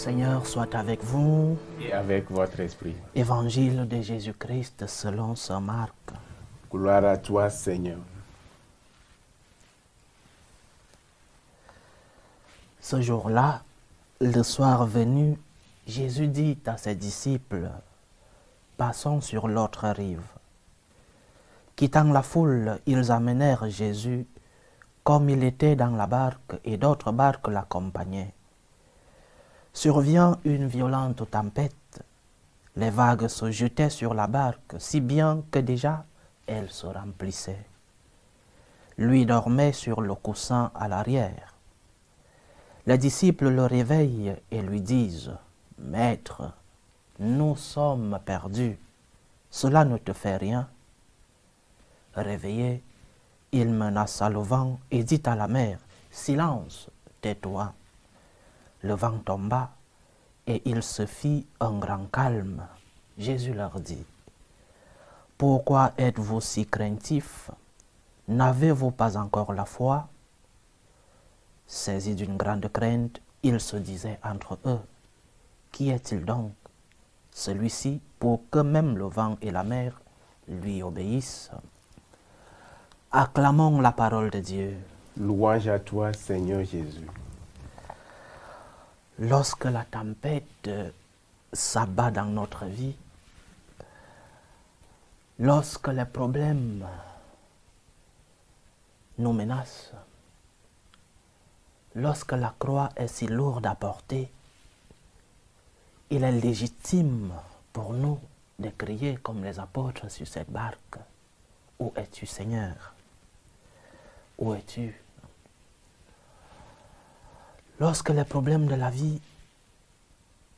Seigneur soit avec vous. Et avec votre esprit. Évangile de Jésus-Christ selon saint Marc. Gloire à toi, Seigneur. Ce jour-là, le soir venu, Jésus dit à ses disciples, « Passons sur l'autre rive. » Quittant la foule, ils amenèrent Jésus comme il était dans la barque et d'autres barques l'accompagnaient. Survient une violente tempête. Les vagues se jetaient sur la barque, si bien que déjà elle se remplissait. Lui dormait sur le coussin à l'arrière. Les disciples le réveillent et lui disent, « Maître, nous sommes perdus. Cela ne te fait rien. » Réveillé, il menaça le vent et dit à la mer, « Silence, tais-toi. » Le vent tomba et il se fit un grand calme. Jésus leur dit, « Pourquoi êtes-vous si craintifs? N'avez-vous pas encore la foi? » Saisis d'une grande crainte, ils se disaient entre eux, « Qui est-il donc, celui-ci, pour que même le vent et la mer lui obéissent ?» Acclamons la parole de Dieu. Louange à toi, Seigneur Jésus. Lorsque la tempête s'abat dans notre vie, lorsque les problèmes nous menacent, lorsque la croix est si lourde à porter, il est légitime pour nous de crier comme les apôtres sur cette barque. « Où es-tu, Seigneur? Où es-tu? » Lorsque les problèmes de la vie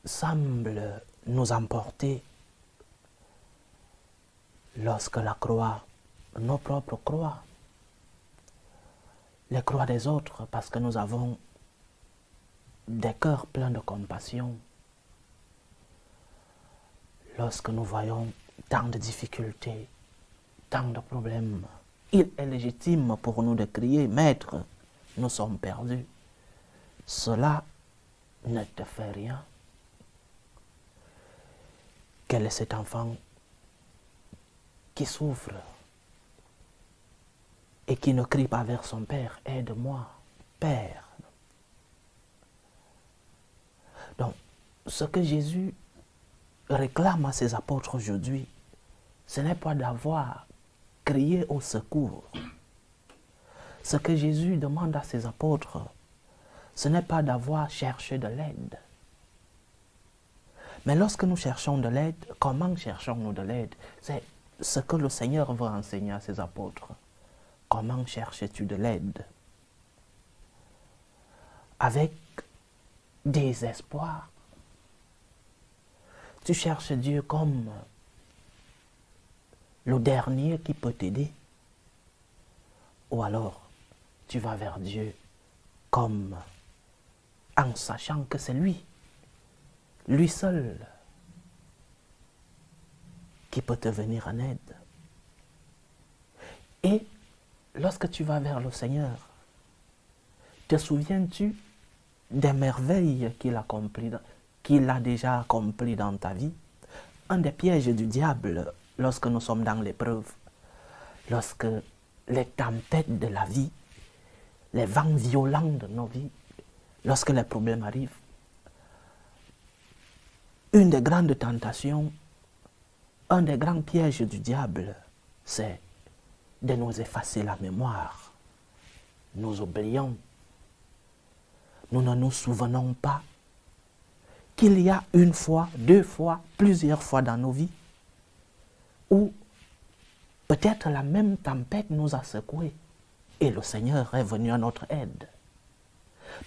semblent nous emporter, lorsque la croix, nos propres croix, les croix des autres, parce que nous avons des cœurs pleins de compassion, lorsque nous voyons tant de difficultés, tant de problèmes, il est légitime pour nous de crier, « Maître, nous sommes perdus. » Cela ne te fait rien. Quel est cet enfant qui souffre et qui ne crie pas vers son Père, « Aide-moi, Père !» Donc, ce que Jésus réclame à ses apôtres aujourd'hui, ce n'est pas d'avoir crié au secours. Ce que Jésus demande à ses apôtres, ce n'est pas d'avoir cherché de l'aide. Mais lorsque nous cherchons de l'aide, comment cherchons-nous de l'aide? C'est ce que le Seigneur veut enseigner à ses apôtres. Comment cherches-tu de l'aide? Avec désespoir. Tu cherches Dieu comme le dernier qui peut t'aider. Ou alors, tu vas vers Dieu comme en sachant que c'est lui seul, qui peut te venir en aide. Et lorsque tu vas vers le Seigneur, te souviens-tu des merveilles qu'il a déjà accomplies dans ta vie? Un des pièges du diable, lorsque nous sommes dans l'épreuve, lorsque les tempêtes de la vie, les vents violents de nos vies, lorsque les problèmes arrivent, une des grandes tentations, un des grands pièges du diable, c'est de nous effacer la mémoire. Nous oublions, nous ne nous souvenons pas qu'il y a une fois, deux fois, plusieurs fois dans nos vies où peut-être la même tempête nous a secoués et le Seigneur est venu à notre aide.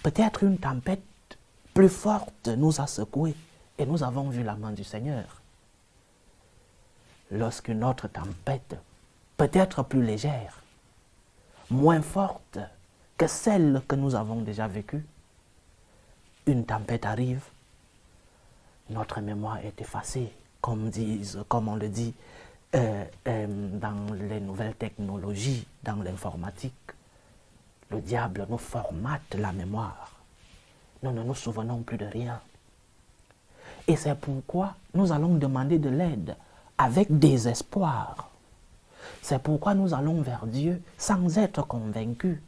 Peut-être une tempête plus forte nous a secoués et nous avons vu la main du Seigneur. Lorsqu'une autre tempête, peut-être plus légère, moins forte que celle que nous avons déjà vécue, une tempête arrive, notre mémoire est effacée, comme on le dit dans les nouvelles technologies, dans l'informatique. Le diable nous formate la mémoire. Nous ne nous souvenons plus de rien. Et c'est pourquoi nous allons demander de l'aide avec désespoir. C'est pourquoi nous allons vers Dieu sans être convaincus.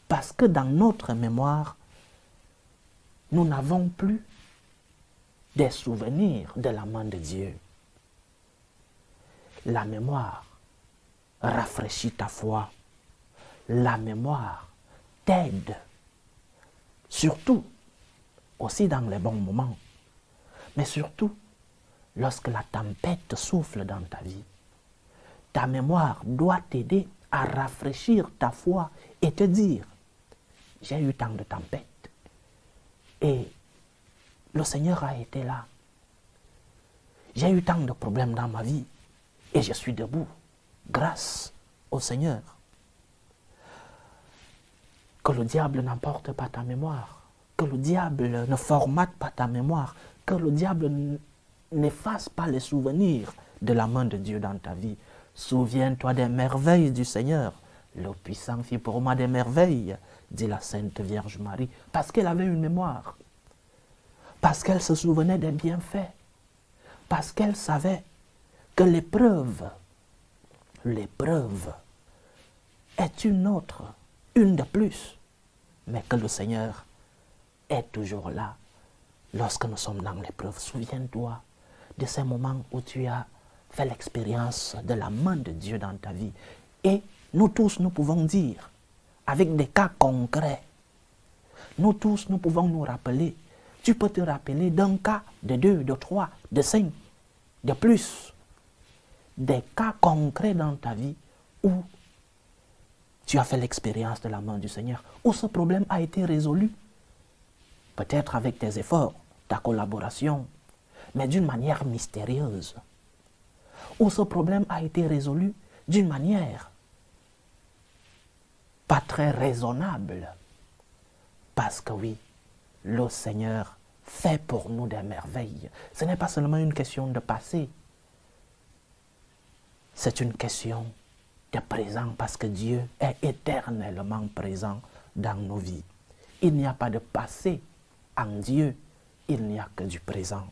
Parce que dans notre mémoire, nous n'avons plus des souvenirs de la main de Dieu. La mémoire rafraîchit ta foi. La mémoire t'aide, surtout aussi dans les bons moments, mais surtout lorsque la tempête souffle dans ta vie. Ta mémoire doit t'aider à rafraîchir ta foi et te dire, j'ai eu tant de tempêtes et le Seigneur a été là. J'ai eu tant de problèmes dans ma vie et je suis debout grâce au Seigneur. Que le diable n'emporte pas ta mémoire, que le diable ne formate pas ta mémoire, que le diable n'efface pas les souvenirs de la main de Dieu dans ta vie. Souviens-toi des merveilles du Seigneur. Le puissant fit pour moi des merveilles, dit la Sainte Vierge Marie, parce qu'elle avait une mémoire, parce qu'elle se souvenait des bienfaits, parce qu'elle savait que l'épreuve est une autre, une de plus, mais que le Seigneur est toujours là lorsque nous sommes dans l'épreuve. Souviens-toi de ces moments où tu as fait l'expérience de la main de Dieu dans ta vie. Et nous tous, nous pouvons dire, avec des cas concrets, nous tous, nous pouvons nous rappeler. Tu peux te rappeler d'un cas, de 2, de 3, de 5, de plus. Des cas concrets dans ta vie où tu as fait l'expérience de la main du Seigneur, où ce problème a été résolu. Peut-être avec tes efforts, ta collaboration, mais d'une manière mystérieuse. Où ce problème a été résolu d'une manière pas très raisonnable. Parce que oui, le Seigneur fait pour nous des merveilles. Ce n'est pas seulement une question de passé. C'est une question de présent parce que Dieu est éternellement présent dans nos vies. Il n'y a pas de passé en Dieu, il n'y a que du présent.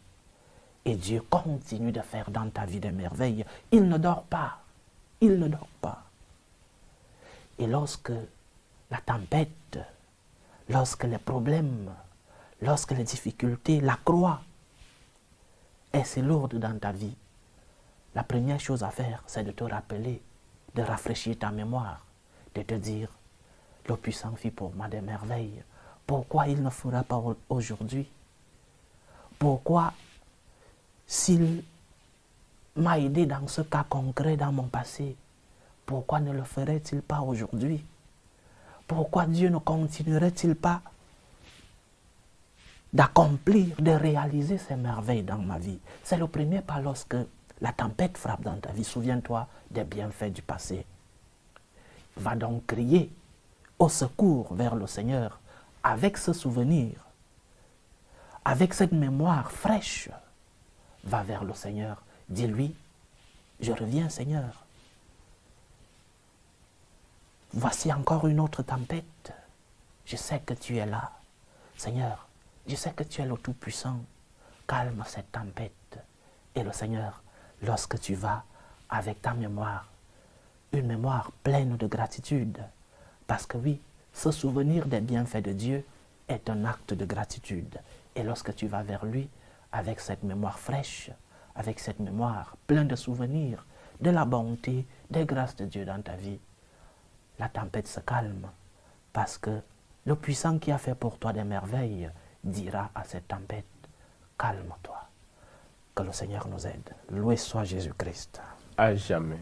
Et Dieu continue de faire dans ta vie des merveilles. Il ne dort pas. Il ne dort pas. Et lorsque la tempête, lorsque les problèmes, lorsque les difficultés, la croix est si lourde dans ta vie, la première chose à faire, c'est de te rappeler, de rafraîchir ta mémoire, de te dire, le puissant fit pour moi des merveilles. Pourquoi il ne fera pas aujourd'hui? Pourquoi, s'il m'a aidé dans ce cas concret dans mon passé, pourquoi ne le ferait-il pas aujourd'hui? Pourquoi Dieu ne continuerait-il pas d'accomplir, de réaliser ces merveilles dans ma vie? C'est le premier pas lorsque la tempête frappe dans ta vie. Souviens-toi des bienfaits du passé. Va donc crier au secours vers le Seigneur avec ce souvenir, avec cette mémoire fraîche. Va vers le Seigneur. Dis-lui, je reviens Seigneur. Voici encore une autre tempête. Je sais que tu es là. Seigneur, je sais que tu es le Tout-Puissant. Calme cette tempête. Et le Seigneur, lorsque tu vas avec ta mémoire, une mémoire pleine de gratitude, parce que oui, se souvenir des bienfaits de Dieu est un acte de gratitude. Et lorsque tu vas vers lui, avec cette mémoire fraîche, avec cette mémoire pleine de souvenirs, de la bonté, des grâces de Dieu dans ta vie, la tempête se calme, parce que le puissant qui a fait pour toi des merveilles dira à cette tempête, calme-toi. Que le Seigneur nous aide. Loué soit Jésus-Christ. À jamais.